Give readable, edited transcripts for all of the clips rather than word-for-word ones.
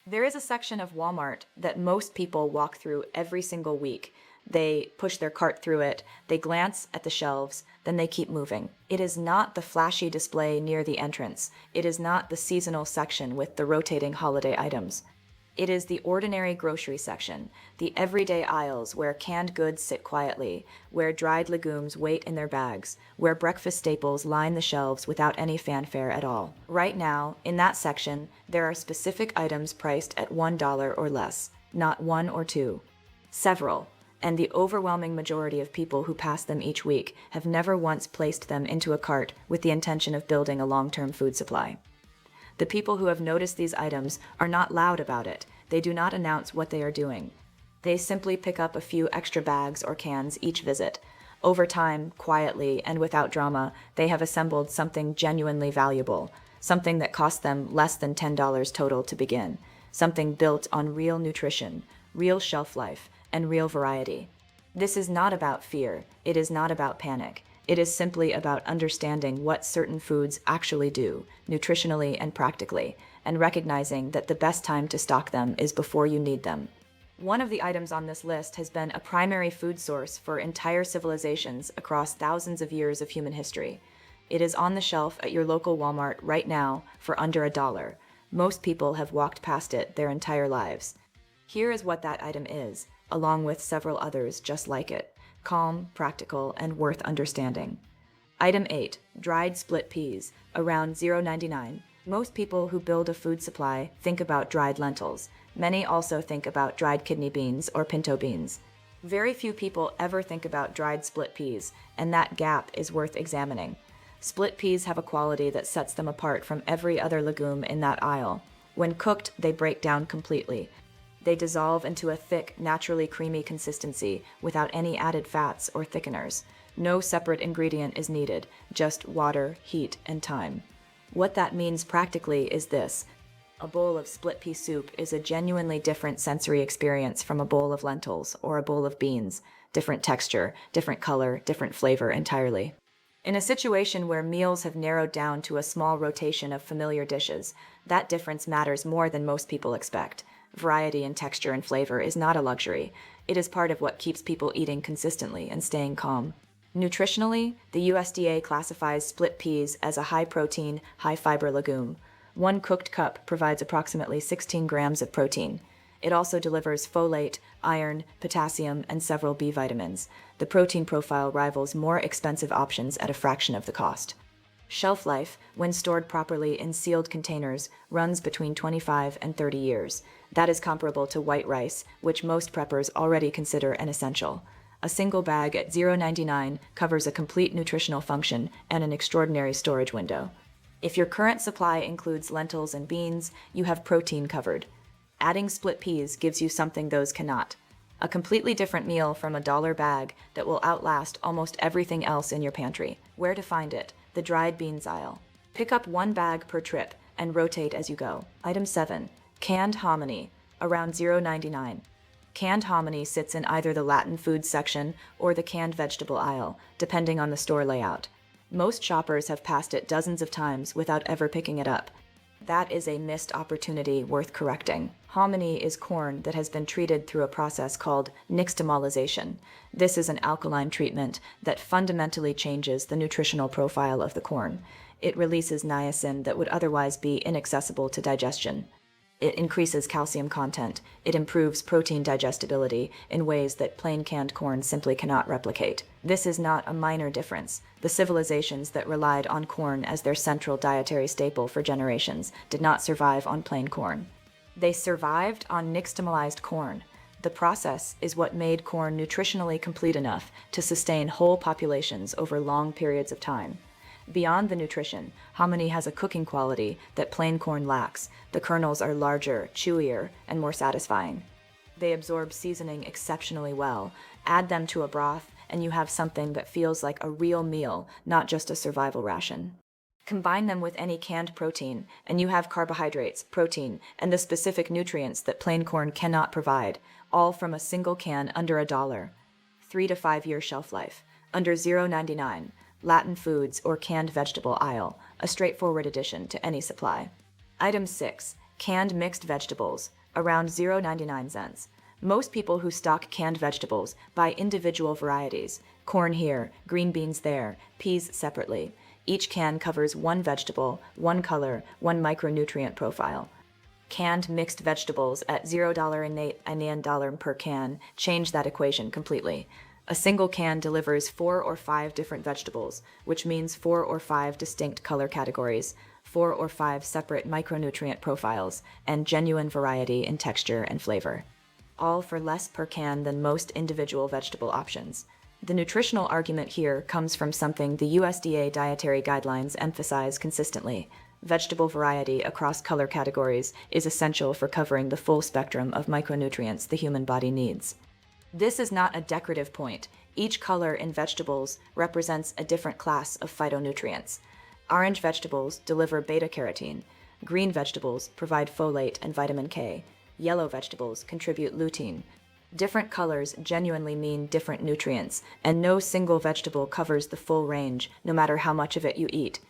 There is a section of Walmart that most people walk through every single week. They push their cart through it, they glance at the shelves, then they keep moving. It is not the flashy display near the entrance. It is not the seasonal section with the rotating holiday items. It is the ordinary grocery section, the everyday aisles where canned goods sit quietly, where dried legumes wait in their bags, where breakfast staples line the shelves without any fanfare at all. Right now, in that section, there are specific items priced at $1 or less, not one or two. Several, and the overwhelming majority of people who pass them each week have never once placed them into a cart with the intention of building a long-term food supply. The people who have noticed these items are not loud about it. They do not announce what they are doing. They simply pick up a few extra bags or cans each visit. Over time, quietly and without drama, they have assembled something genuinely valuable, something that cost them less than $10 total to begin, something built on real nutrition, real shelf life, and real variety. This is not about fear. It is not about panic. It is simply about understanding what certain foods actually do, nutritionally and practically, and recognizing that the best time to stock them is before you need them. One of the items on this list has been a primary food source for entire civilizations across thousands of years of human history. It is on the shelf at your local Walmart right now for under $1. Most people have walked past it their entire lives. Here is what that item is, along with several others just like it. Calm, practical, and worth understanding. Item 8. Dried split peas, around $0.99. Most people who build a food supply think about dried lentils. Many also think about dried kidney beans or pinto beans. Very few people ever think about dried split peas, and that gap is worth examining. Split peas have a quality that sets them apart from every other legume in that aisle. When cooked, they break down completely. They dissolve into a thick, naturally creamy consistency without any added fats or thickeners. No separate ingredient is needed, just water, heat, and time. What that means practically is this. A bowl of split pea soup is a genuinely different sensory experience from a bowl of lentils or a bowl of beans. Different texture, different color, different flavor entirely. In a situation where meals have narrowed down to a small rotation of familiar dishes, that difference matters more than most people expect. Variety in texture and flavor is not a luxury. It is part of what keeps people eating consistently and staying calm. Nutritionally, the USDA classifies split peas as a high-protein, high-fiber legume. One cooked cup provides approximately 16 grams of protein. It also delivers folate, iron, potassium, and several B vitamins. The protein profile rivals more expensive options at a fraction of the cost. Shelf life, when stored properly in sealed containers, runs between 25 and 30 years. That is comparable to white rice, which most preppers already consider an essential. A single bag at $0.99 covers a complete nutritional function and an extraordinary storage window. If your current supply includes lentils and beans, you have protein covered. Adding split peas gives you something those cannot. A completely different meal from a $1 bag that will outlast almost everything else in your pantry. Where to find it? The dried beans aisle. Pick up one bag per trip and rotate as you go. Item 7. Canned hominy, around $0.99. Canned hominy sits in either the Latin foods section or the canned vegetable aisle, depending on the store layout. Most shoppers have passed it dozens of times without ever picking it up. That is a missed opportunity worth correcting. Hominy is corn that has been treated through a process called nixtamalization. This is an alkaline treatment that fundamentally changes the nutritional profile of the corn. It releases niacin that would otherwise be inaccessible to digestion. It increases calcium content. It improves protein digestibility in ways that plain canned corn simply cannot replicate. This is not a minor difference. The civilizations that relied on corn as their central dietary staple for generations did not survive on plain corn. They survived on nixtamalized corn. The process is what made corn nutritionally complete enough to sustain whole populations over long periods of time. Beyond the nutrition, hominy has a cooking quality that plain corn lacks. The kernels are larger, chewier, and more satisfying. They absorb seasoning exceptionally well. Add them to a broth, and you have something that feels like a real meal, not just a survival ration. Combine them with any canned protein, and you have carbohydrates, protein, and the specific nutrients that plain corn cannot provide, all from a single can under $1. 3 to 5 year shelf life, under $0.99. Latin foods or canned vegetable aisle, a straightforward addition to any supply. Item 6. Canned mixed vegetables, around 0.99 cents. Most people who stock canned vegetables buy individual varieties. Corn here, green beans there, peas separately. Each can covers one vegetable, one color, one micronutrient profile. Canned mixed vegetables at $0.08 per can change that equation completely. A single can delivers 4 or 5 different vegetables, which means 4 or 5 distinct color categories, 4 or 5 separate micronutrient profiles, and genuine variety in texture and flavor. All for less per can than most individual vegetable options. The nutritional argument here comes from something the USDA dietary guidelines emphasize consistently. Vegetable variety across color categories is essential for covering the full spectrum of micronutrients the human body needs. This is not a decorative point. Each color in vegetables represents a different class of phytonutrients. Orange vegetables deliver beta-carotene. Green vegetables provide folate and vitamin K. Yellow vegetables contribute lutein. Different colors genuinely mean different nutrients, and no single vegetable covers the full range, no matter how much of it you eat.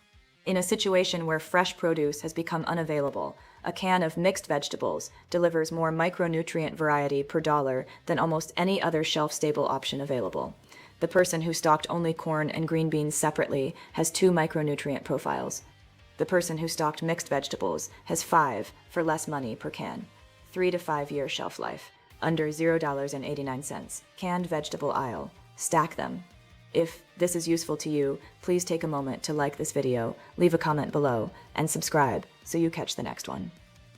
In a situation where fresh produce has become unavailable, a can of mixed vegetables delivers more micronutrient variety per dollar than almost any other shelf-stable option available. The person who stocked only corn and green beans separately has 2 micronutrient profiles. The person who stocked mixed vegetables has 5 for less money per can. 3 to 5 year shelf life, under $0.89. Canned vegetable aisle. Stack them. If this is useful to you, please take a moment to like this video, leave a comment below, and subscribe so you catch the next one.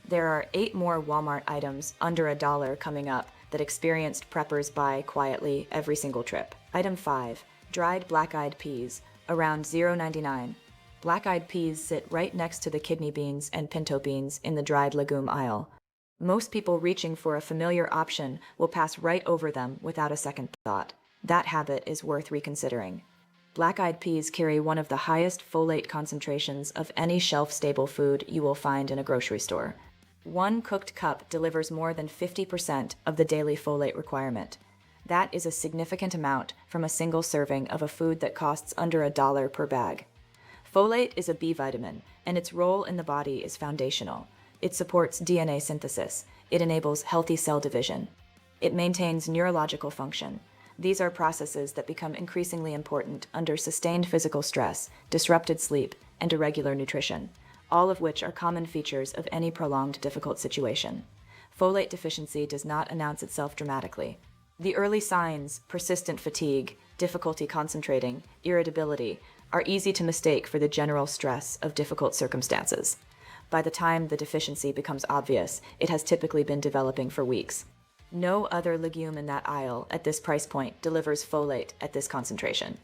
There are 8 more Walmart items under $1 coming up that experienced preppers buy quietly every single trip. Item 5, dried black-eyed peas, around $0.99. Black-eyed peas sit right next to the kidney beans and pinto beans in the dried legume aisle. Most people reaching for a familiar option will pass right over them without a second thought. That habit is worth reconsidering. Black-eyed peas carry one of the highest folate concentrations of any shelf-stable food you will find in a grocery store. One cooked cup delivers more than 50% of the daily folate requirement. That is a significant amount from a single serving of a food that costs under $1 per bag. Folate is a B vitamin, and its role in the body is foundational. It supports DNA synthesis. It enables healthy cell division. It maintains neurological function. These are processes that become increasingly important under sustained physical stress, disrupted sleep, and irregular nutrition, all of which are common features of any prolonged difficult situation. Folate deficiency does not announce itself dramatically. The early signs, persistent fatigue, difficulty concentrating, irritability, are easy to mistake for the general stress of difficult circumstances. By the time the deficiency becomes obvious, it has typically been developing for weeks. No other legume in that aisle at this price point delivers folate at this concentration.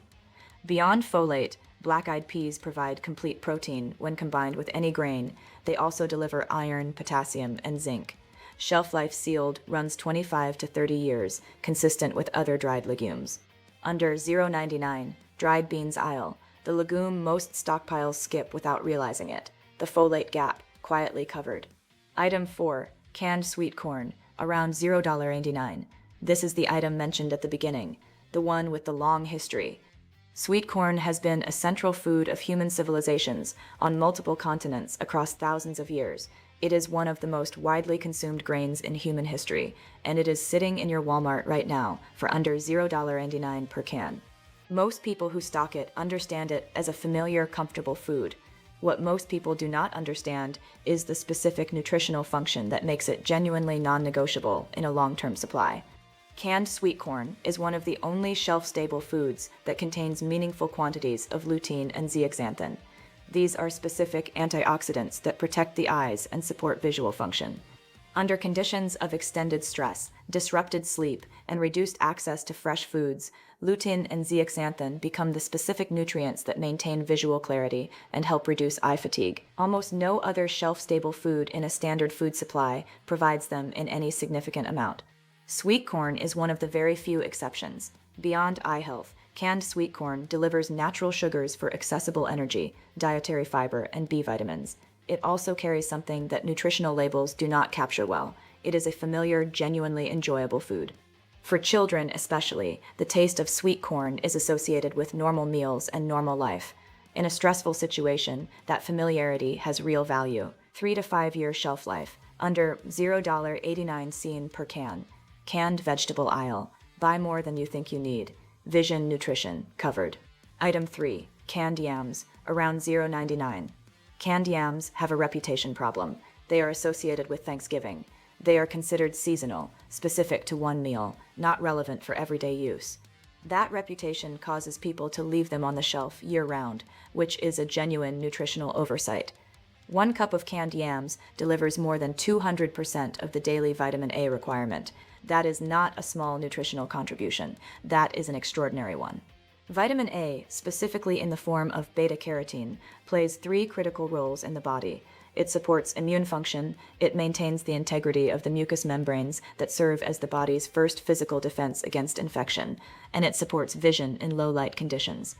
Beyond folate, black-eyed peas provide complete protein when combined with any grain. They also deliver iron, potassium, and zinc. Shelf life sealed runs 25 to 30 years, consistent with other dried legumes. Under $0.99, dried beans aisle, the legume most stockpiles skip without realizing it. The folate gap, quietly covered. Item 4, canned sweet corn, around $0.89. This is the item mentioned at the beginning, the one with the long history. Sweet corn has been a central food of human civilizations on multiple continents across thousands of years. It is one of the most widely consumed grains in human history, and it is sitting in your Walmart right now for under $0.89 per can. Most people who stock it understand it as a familiar, comfortable food. What most people do not understand is the specific nutritional function that makes it genuinely non-negotiable in a long-term supply. Canned sweet corn is one of the only shelf-stable foods that contains meaningful quantities of lutein and zeaxanthin. These are specific antioxidants that protect the eyes and support visual function. Under conditions of extended stress, disrupted sleep, and reduced access to fresh foods, lutein and zeaxanthin become the specific nutrients that maintain visual clarity and help reduce eye fatigue. Almost no other shelf-stable food in a standard food supply provides them in any significant amount. Sweet corn is one of the very few exceptions. Beyond eye health, canned sweet corn delivers natural sugars for accessible energy, dietary fiber, and B vitamins. It also carries something that nutritional labels do not capture well. It is a familiar, genuinely enjoyable food. For children especially, the taste of sweet corn is associated with normal meals and normal life. In a stressful situation, that familiarity has real value. 3 to 5 year shelf life, under $0.89 per can. Canned vegetable aisle. Buy more than you think you need. Vision nutrition covered. Item 3. Canned yams, around $0.99. Canned yams have a reputation problem. They are associated with Thanksgiving. They are considered seasonal, specific to one meal, not relevant for everyday use. That reputation causes people to leave them on the shelf year-round, which is a genuine nutritional oversight. 1 cup of canned yams delivers more than 200% of the daily vitamin A requirement. That is not a small nutritional contribution. That is an extraordinary one. Vitamin A, specifically in the form of beta-carotene, plays 3 critical roles in the body. It supports immune function, it maintains the integrity of the mucous membranes that serve as the body's first physical defense against infection, and it supports vision in low-light conditions.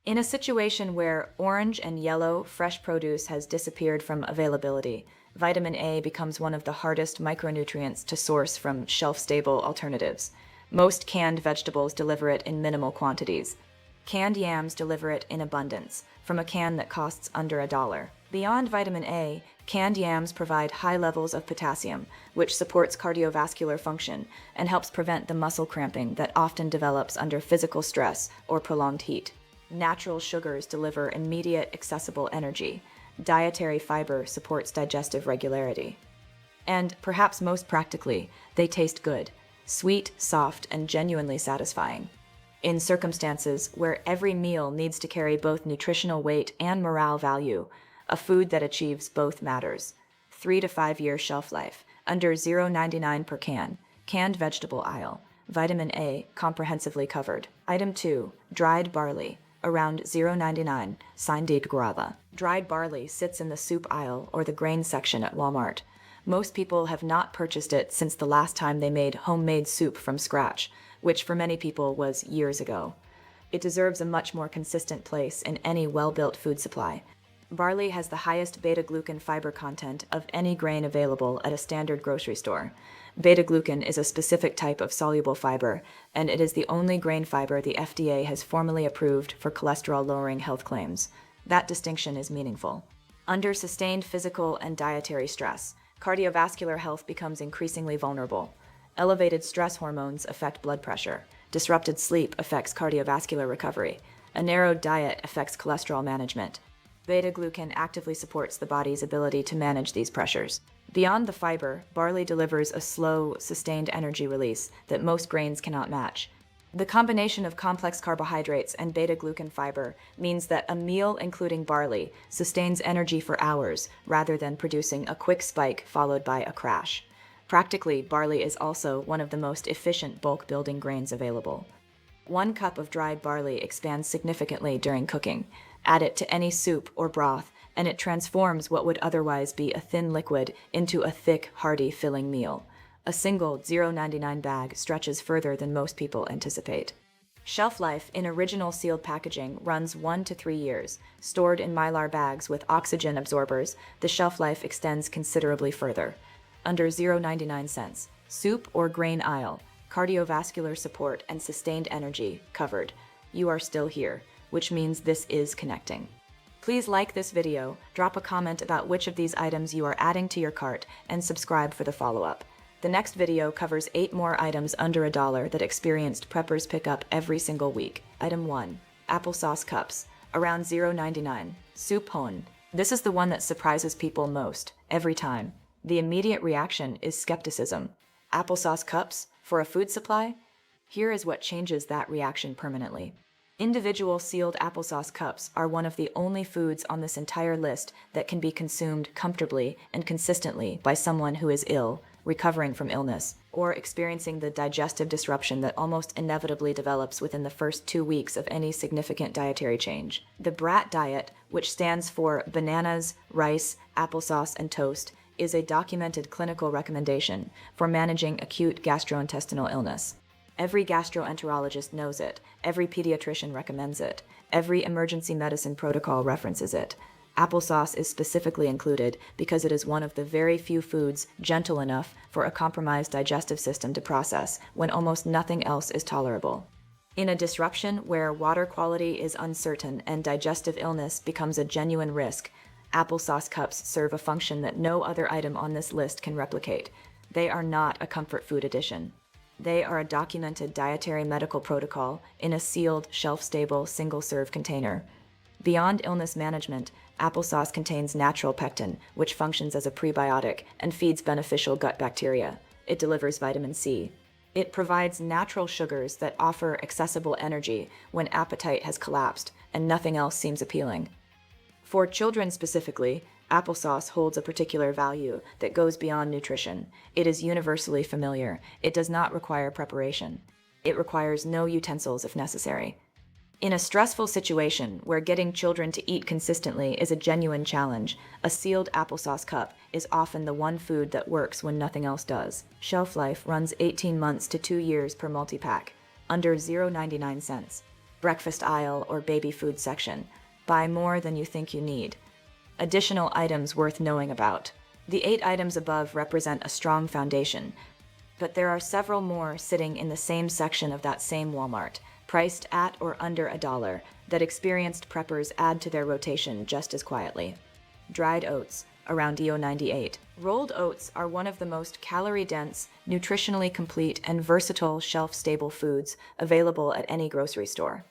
In a situation where orange and yellow fresh produce has disappeared from availability, vitamin A becomes one of the hardest micronutrients to source from shelf-stable alternatives. Most canned vegetables deliver it in minimal quantities. Canned yams deliver it in abundance, from a can that costs under $1. Beyond vitamin A, canned yams provide high levels of potassium, which supports cardiovascular function and helps prevent the muscle cramping that often develops under physical stress or prolonged heat. Natural sugars deliver immediate, accessible energy. Dietary fiber supports digestive regularity. And, perhaps most practically, they taste good, sweet, soft, and genuinely satisfying. In circumstances where every meal needs to carry both nutritional weight and morale value, a food that achieves both matters. 3 to 5 year shelf life, under $0.99 per can. Canned vegetable aisle. Vitamin A, comprehensively covered. Item 2. Dried barley, around $0.99, Sandig Grava. Dried barley sits in the soup aisle or the grain section at Walmart. Most people have not purchased it since the last time they made homemade soup from scratch, which for many people was years ago. It deserves a much more consistent place in any well-built food supply. Barley has the highest beta-glucan fiber content of any grain available at a standard grocery store. Beta-glucan is a specific type of soluble fiber, and it is the only grain fiber the FDA has formally approved for cholesterol-lowering health claims. That distinction is meaningful. Under sustained physical and dietary stress, cardiovascular health becomes increasingly vulnerable. Elevated stress hormones affect blood pressure. Disrupted sleep affects cardiovascular recovery. A narrowed diet affects cholesterol management. Beta-glucan actively supports the body's ability to manage these pressures. Beyond the fiber, barley delivers a slow, sustained energy release that most grains cannot match. The combination of complex carbohydrates and beta-glucan fiber means that a meal including barley sustains energy for hours rather than producing a quick spike followed by a crash. Practically, barley is also one of the most efficient bulk-building grains available. 1 cup of dried barley expands significantly during cooking. Add it to any soup or broth, and it transforms what would otherwise be a thin liquid into a thick, hearty, filling meal. A single $0.99 bag stretches further than most people anticipate. Shelf life in original sealed packaging runs 1 to 3 years. Stored in Mylar bags with oxygen absorbers, the shelf life extends considerably further. Under $0.99. Soup or grain aisle. Cardiovascular support and sustained energy covered. You are still here, which means this is connecting. Please like this video, drop a comment about which of these items you are adding to your cart, and subscribe for the follow-up. The next video covers 8 more items under $1 that experienced preppers pick up every single week. Item 1. Applesauce cups, around $0.99. Soup hon. This is the one that surprises people most, every time. The immediate reaction is skepticism. Applesauce cups? For a food supply? Here is what changes that reaction permanently. Individual sealed applesauce cups are one of the only foods on this entire list that can be consumed comfortably and consistently by someone who is ill, recovering from illness, or experiencing the digestive disruption that almost inevitably develops within the first 2 weeks of any significant dietary change. The BRAT diet, which stands for bananas, rice, applesauce, and toast, is a documented clinical recommendation for managing acute gastrointestinal illness. Every gastroenterologist knows it, every pediatrician recommends it, every emergency medicine protocol references it. Applesauce is specifically included because it is one of the very few foods gentle enough for a compromised digestive system to process when almost nothing else is tolerable. In a disruption where water quality is uncertain and digestive illness becomes a genuine risk, Applesauce cups serve a function that no other item on this list can replicate. They are not a comfort food addition. They are a documented dietary medical protocol in a sealed, shelf-stable, single-serve container. Beyond illness management, applesauce contains natural pectin, which functions as a prebiotic and feeds beneficial gut bacteria. It delivers vitamin C. It provides natural sugars that offer accessible energy when appetite has collapsed and nothing else seems appealing. For children specifically, applesauce holds a particular value that goes beyond nutrition. It is universally familiar. It does not require preparation. It requires no utensils if necessary. In a stressful situation where getting children to eat consistently is a genuine challenge, a sealed applesauce cup is often the one food that works when nothing else does. Shelf life runs 18 months to 2 years per multi-pack, under $0.99. Breakfast aisle or baby food section. Buy more than you think you need. Additional items worth knowing about. The 8 items above represent a strong foundation, but there are several more sitting in the same section of that same Walmart, priced at or under $1, that experienced preppers add to their rotation just as quietly. Dried oats, around EO98. Rolled oats are one of the most calorie-dense, nutritionally complete, and versatile shelf-stable foods available at any grocery store.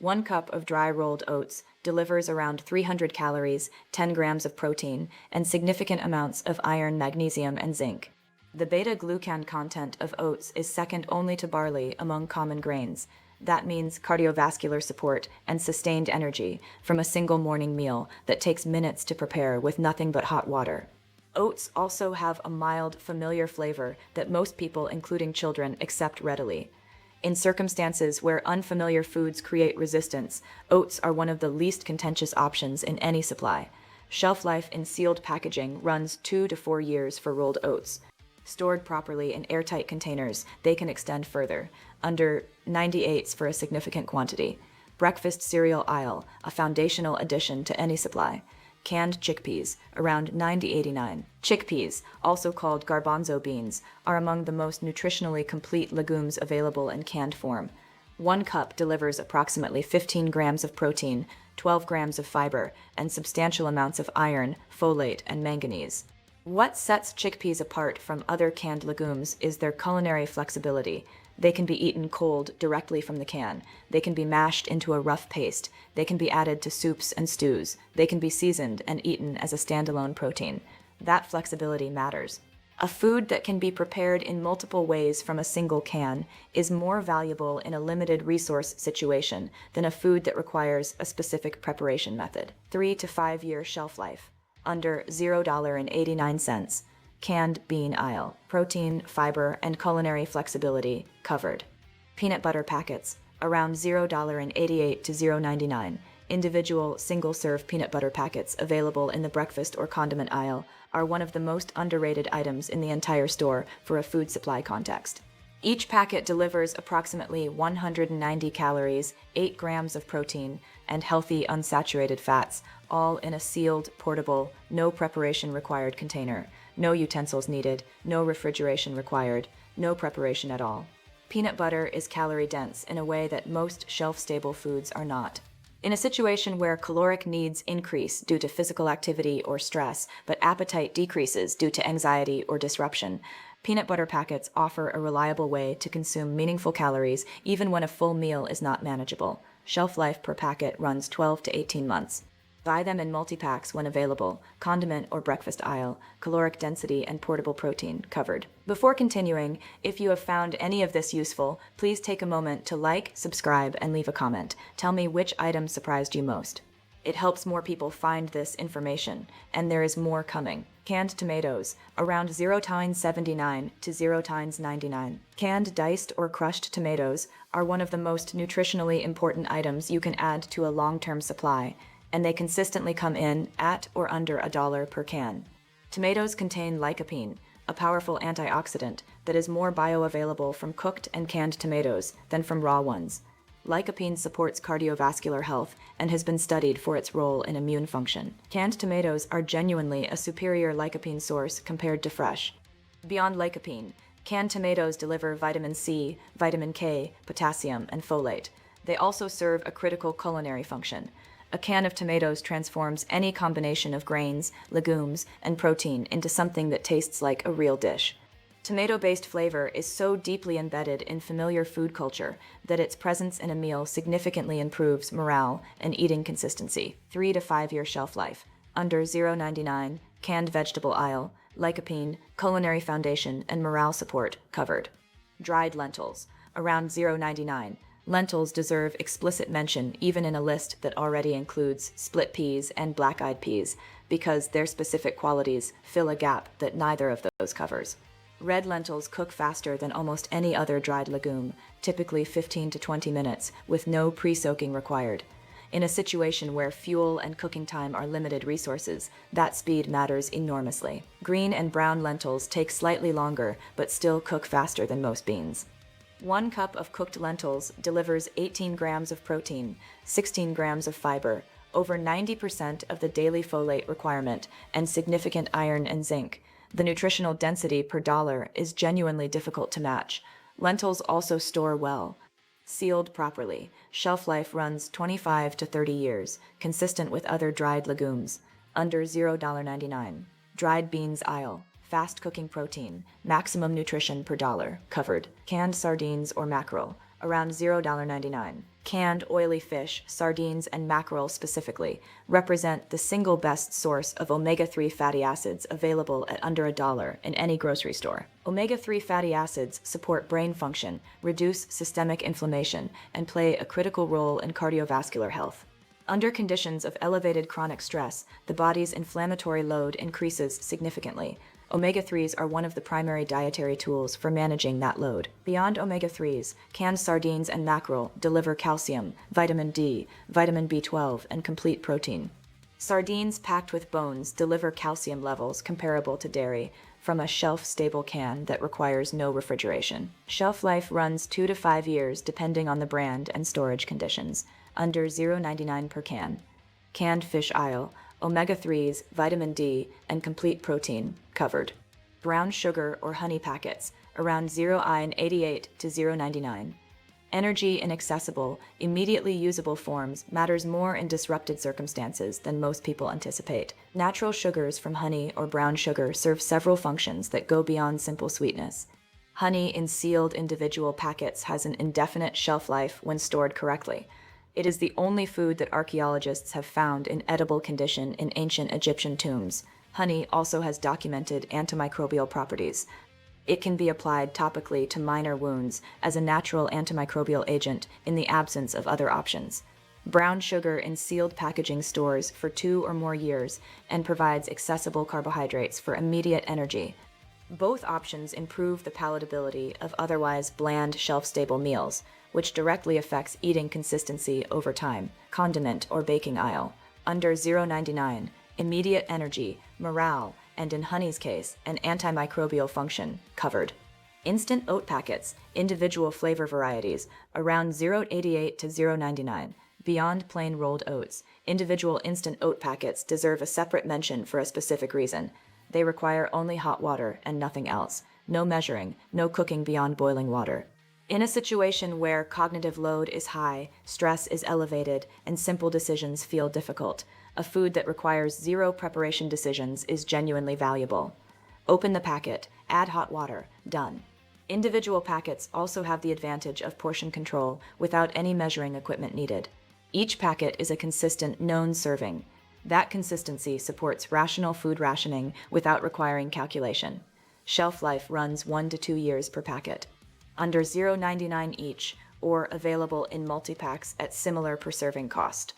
1 cup of dry rolled oats delivers around 300 calories, 10 grams of protein, and significant amounts of iron, magnesium, and zinc. The beta-glucan content of oats is second only to barley among common grains. That means cardiovascular support and sustained energy from a single morning meal that takes minutes to prepare with nothing but hot water. Oats also have a mild, familiar flavor that most people, including children, accept readily. In circumstances where unfamiliar foods create resistance, oats are one of the least contentious options in any supply. Shelf life in sealed packaging runs 2 to 4 years for rolled oats. Stored properly in airtight containers, they can extend further, under 98s for a significant quantity. Breakfast cereal aisle, a foundational addition to any supply. Canned chickpeas, around $90.89. Chickpeas, also called garbanzo beans, are among the most nutritionally complete legumes available in canned form. 1 cup delivers approximately 15 grams of protein, 12 grams of fiber, and substantial amounts of iron, folate, and manganese. What sets chickpeas apart from other canned legumes is their culinary flexibility. They can be eaten cold directly from the can. They can be mashed into a rough paste. They can be added to soups and stews. They can be seasoned and eaten as a standalone protein. That flexibility matters. A food that can be prepared in multiple ways from a single can is more valuable in a limited resource situation than a food that requires a specific preparation method. 3 to 5 year shelf life, under $0.89. Canned bean aisle, protein, fiber, and culinary flexibility covered. Peanut butter packets, around $0.88 to $0.99. Individual single-serve peanut butter packets available in the breakfast or condiment aisle are one of the most underrated items in the entire store for a food supply context. Each packet delivers approximately 190 calories, 8 grams of protein, and healthy unsaturated fats, all in a sealed, portable, no preparation required container. No utensils needed, no refrigeration required, no preparation at all. Peanut butter is calorie-dense in a way that most shelf-stable foods are not. In a situation where caloric needs increase due to physical activity or stress, but appetite decreases due to anxiety or disruption, peanut butter packets offer a reliable way to consume meaningful calories even when a full meal is not manageable. Shelf life per packet runs 12 to 18 months. Buy them in multi-packs when available, condiment or breakfast aisle, caloric density and portable protein covered. Before continuing, if you have found any of this useful, please take a moment to like, subscribe, and leave a comment. Tell me which item surprised you most. It helps more people find this information, and there is more coming. Canned tomatoes, around $0.79 to $0.99. Canned diced or crushed tomatoes are one of the most nutritionally important items you can add to a long-term supply, and they consistently come in at or under $1 per can. Tomatoes contain lycopene, a powerful antioxidant that is more bioavailable from cooked and canned tomatoes than from raw ones. Lycopene supports cardiovascular health and has been studied for its role in immune function. Canned tomatoes are genuinely a superior lycopene source compared to fresh. Beyond lycopene, canned tomatoes deliver vitamin C, vitamin K, potassium, and folate. They also serve a critical culinary function. A can of tomatoes transforms any combination of grains, legumes, and protein into something that tastes like a real dish. Tomato-based flavor is so deeply embedded in familiar food culture that its presence in a meal significantly improves morale and eating consistency. 3 to 5 year shelf life. Under $0.99, canned vegetable aisle, lycopene, culinary foundation, and morale support covered. Dried lentils. Around $0.99. Lentils deserve explicit mention even in a list that already includes split peas and black-eyed peas because their specific qualities fill a gap that neither of those covers. Red lentils cook faster than almost any other dried legume, typically 15 to 20 minutes, with no pre-soaking required. In a situation where fuel and cooking time are limited resources, that speed matters enormously. Green and brown lentils take slightly longer, but still cook faster than most beans. 1 cup of cooked lentils delivers 18 grams of protein, 16 grams of fiber, over 90% of the daily folate requirement, and significant iron and zinc. The nutritional density per dollar is genuinely difficult to match. Lentils also store well. Sealed properly, shelf life runs 25 to 30 years, consistent with other dried legumes. Under $0.99. Dried beans aisle. Fast cooking protein, maximum nutrition per dollar, covered. Canned sardines or mackerel, around $0.99. Canned oily fish, sardines, and mackerel specifically, represent the single best source of omega-3 fatty acids available at under $1 in any grocery store. Omega-3 fatty acids support brain function, reduce systemic inflammation, and play a critical role in cardiovascular health. Under conditions of elevated chronic stress, the body's inflammatory load increases significantly. Omega-3s are one of the primary dietary tools for managing that load. Beyond omega-3s, canned sardines and mackerel deliver calcium, vitamin D, vitamin B12, and complete protein. Sardines packed with bones deliver calcium levels comparable to dairy from a shelf-stable can that requires no refrigeration. Shelf life runs 2 to 5 years depending on the brand and storage conditions, under $0.99 per can. Canned fish aisle, omega-3s, vitamin D, and complete protein, covered. Brown sugar or honey packets, around $0.88 to $0.99. Energy in accessible, immediately usable forms matters more in disrupted circumstances than most people anticipate. Natural sugars from honey or brown sugar serve several functions that go beyond simple sweetness. Honey in sealed individual packets has an indefinite shelf life when stored correctly. It is the only food that archaeologists have found in edible condition in ancient Egyptian tombs. Honey also has documented antimicrobial properties. It can be applied topically to minor wounds as a natural antimicrobial agent in the absence of other options. Brown sugar in sealed packaging stores for 2 or more years and provides accessible carbohydrates for immediate energy. Both options improve the palatability of otherwise bland shelf-stable meals, which directly affects eating consistency over time. Condiment or baking aisle, under $0.99, immediate energy, morale, and in honey's case, an antimicrobial function, covered. Instant oat packets, individual flavor varieties, around $0.88 to $0.99. Beyond plain rolled oats, individual instant oat packets deserve a separate mention for a specific reason. They require only hot water and nothing else. No measuring, no cooking beyond boiling water. In a situation where cognitive load is high, stress is elevated, and simple decisions feel difficult, a food that requires 0 preparation decisions is genuinely valuable. Open the packet, add hot water, done. Individual packets also have the advantage of portion control without any measuring equipment needed. Each packet is a consistent, known serving. That consistency supports rational food rationing without requiring calculation. Shelf life runs 1 to 2 years per packet. Under $0.99 each, or available in multi-packs at similar per serving cost.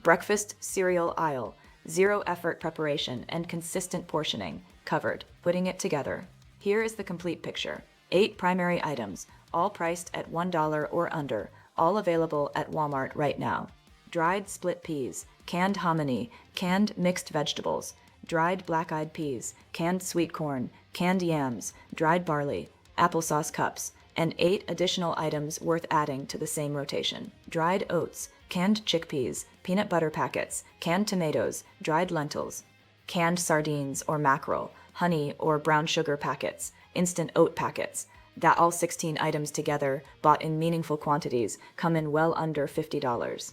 Breakfast cereal aisle, 0 effort preparation and consistent portioning, covered. Putting it together. Here is the complete picture. 8 primary items, all priced at $1 or under, all available at Walmart right now. Dried split peas, canned hominy, canned mixed vegetables, dried black-eyed peas, canned sweet corn, canned yams, dried barley, applesauce cups, and 8 additional items worth adding to the same rotation. Dried oats, canned chickpeas, peanut butter packets, canned tomatoes, dried lentils, canned sardines or mackerel, honey or brown sugar packets, instant oat packets. That all 16 items together, bought in meaningful quantities, come in well under $50.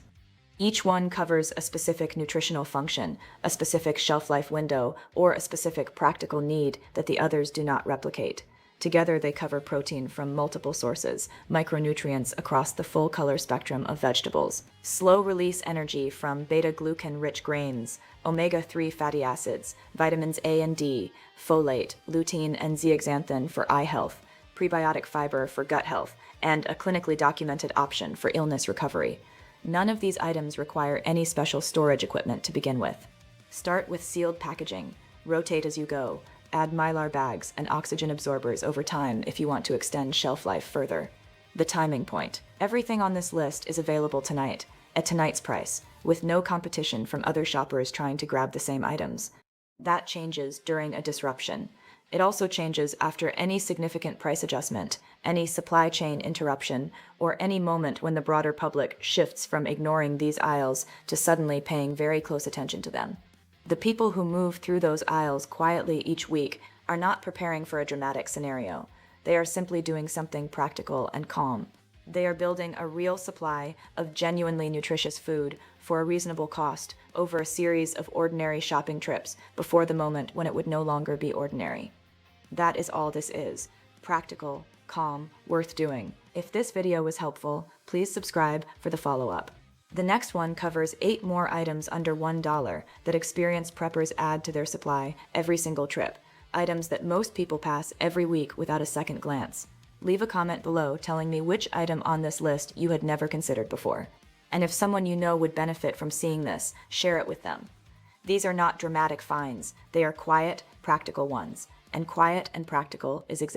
Each one covers a specific nutritional function, a specific shelf life window, or a specific practical need that the others do not replicate. Together, they cover protein from multiple sources, micronutrients across the full color spectrum of vegetables, slow-release energy from beta-glucan-rich grains, omega-3 fatty acids, vitamins A and D, folate, lutein, and zeaxanthin for eye health, prebiotic fiber for gut health, and a clinically documented option for illness recovery. None of these items require any special storage equipment to begin with. Start with sealed packaging. Rotate as you go. Add mylar bags and oxygen absorbers over time if you want to extend shelf life further. The timing point. Everything on this list is available tonight, at tonight's price, with no competition from other shoppers trying to grab the same items. That changes during a disruption. It also changes after any significant price adjustment, any supply chain interruption, or any moment when the broader public shifts from ignoring these aisles to suddenly paying very close attention to them. The people who move through those aisles quietly each week are not preparing for a dramatic scenario. They are simply doing something practical and calm. They are building a real supply of genuinely nutritious food for a reasonable cost over a series of ordinary shopping trips before the moment when it would no longer be ordinary. That is all this is. Practical, calm, worth doing. If this video was helpful, please subscribe for the follow-up. The next one covers 8 more items under $1 that experienced preppers add to their supply every single trip, items that most people pass every week without a second glance. Leave a comment below telling me which item on this list you had never considered before. And if someone you know would benefit from seeing this, share it with them. These are not dramatic finds, they are quiet, practical ones. And quiet and practical is exactly